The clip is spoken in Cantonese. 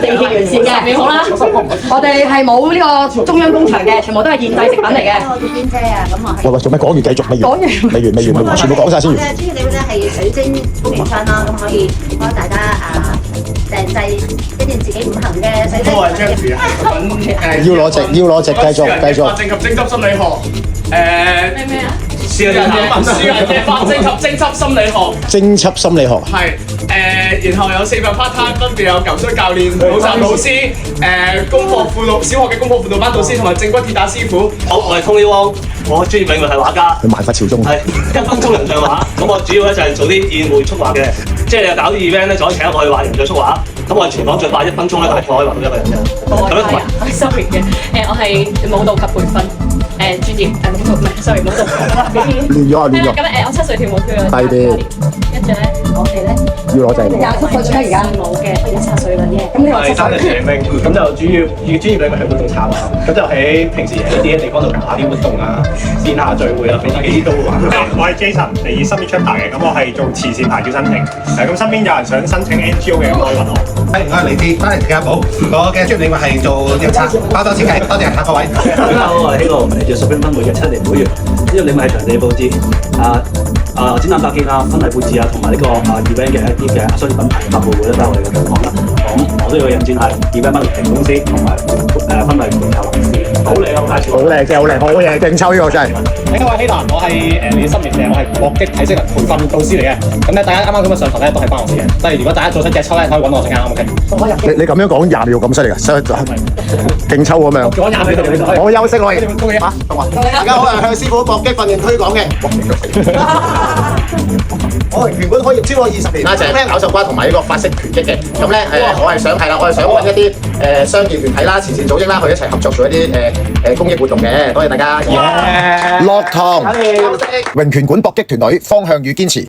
地鐵完善嘅，幾好啦。我哋係冇呢個中央工場嘅，全部都係現製食品嚟嘅。邊姐啊，咁我係。喂，做咩講完繼續？未完，未完，全部講晒先。我嘅專業領域咧係水晶供應商啦，咁可以幫大家訂製一件自己唔行嘅水晶。我係 Jeffrey 啊，咁要攞值，繼續。法證及徵執心理學，咩啊？私人嘅法證及徵執心理學。偵緝心理學。係然後有4份 part time，分別有球水教練、補習老師、功課輔導小學嘅功課輔導班導師同埋正骨鐵打師傅。好，我係 Tony Wong，我專業領域係畫家，佢萬法朝宗。係1分鐘人像畫。咁我主要咧就係做啲宴會速畫嘅，即係你搞啲 event 咧就可以請我去畫人像速畫。咁我全港最快1分鐘咧大概可以畫到1個人嘅。咁樣同埋 sorry 嘅，我係舞蹈及培訓專業舞蹈唔係 sorry 舞蹈表演。亂咗。咁我7歲跳舞跳咗8年，跟住咧我哋咧要攞證。27歲做咩而家？冇嘅，17歲啦啫。咁你話係3日社兵，咁就主要專業領域係活動策劃，咁就喺平時喺啲地方度搞下啲活動啊，線下聚會啊，俾自己都會玩。我係 Jason，嚟自深業出牌嘅，咁我係做慈善牌照申請。咁身邊有人想申請 NGO 嘅，咁可以揾我。我係嚟自翻嚟家寶，我嘅專業領域係做調查、包裝設計。多謝各位。大家好，我係希羅，嚟自屬於分會嘅7年會員。呢個領域係場地佈置、展覽搭建啊、婚禮佈置啊，同埋呢個event 嘅一啲嘅商業品牌發佈會咧，都係我哋嘅專項啦。咁我都要引薦係 event marketing 公司同埋婚禮顧問公司。好靚，好介紹。好靚，真係好靚，好嘢，勁抽呢個真係。另一位希蘭，我係嚟自10年嘅，我係搏擊體適能培訓導師嚟嘅。咁咧，大家啱啱咁嘅上堂咧，都係關我事嘅。即係如果大家做出隻抽咧，可以揾我陣間，OK？你咁樣講20秒咁犀利㗎，勁抽咁樣。講20秒，我休息我哋。大家好，我係向師傅搏擊訓練推廣嘅。我拳館開業超過20年啦，就係咬手瓜同埋呢個法式拳擊嘅。咁咧我係想揾一啲商業團體啦、慈善組織啦，去一齊合作做一啲公益活動嘅。多謝大家。落堂，詠拳館搏擊團隊方向與堅持。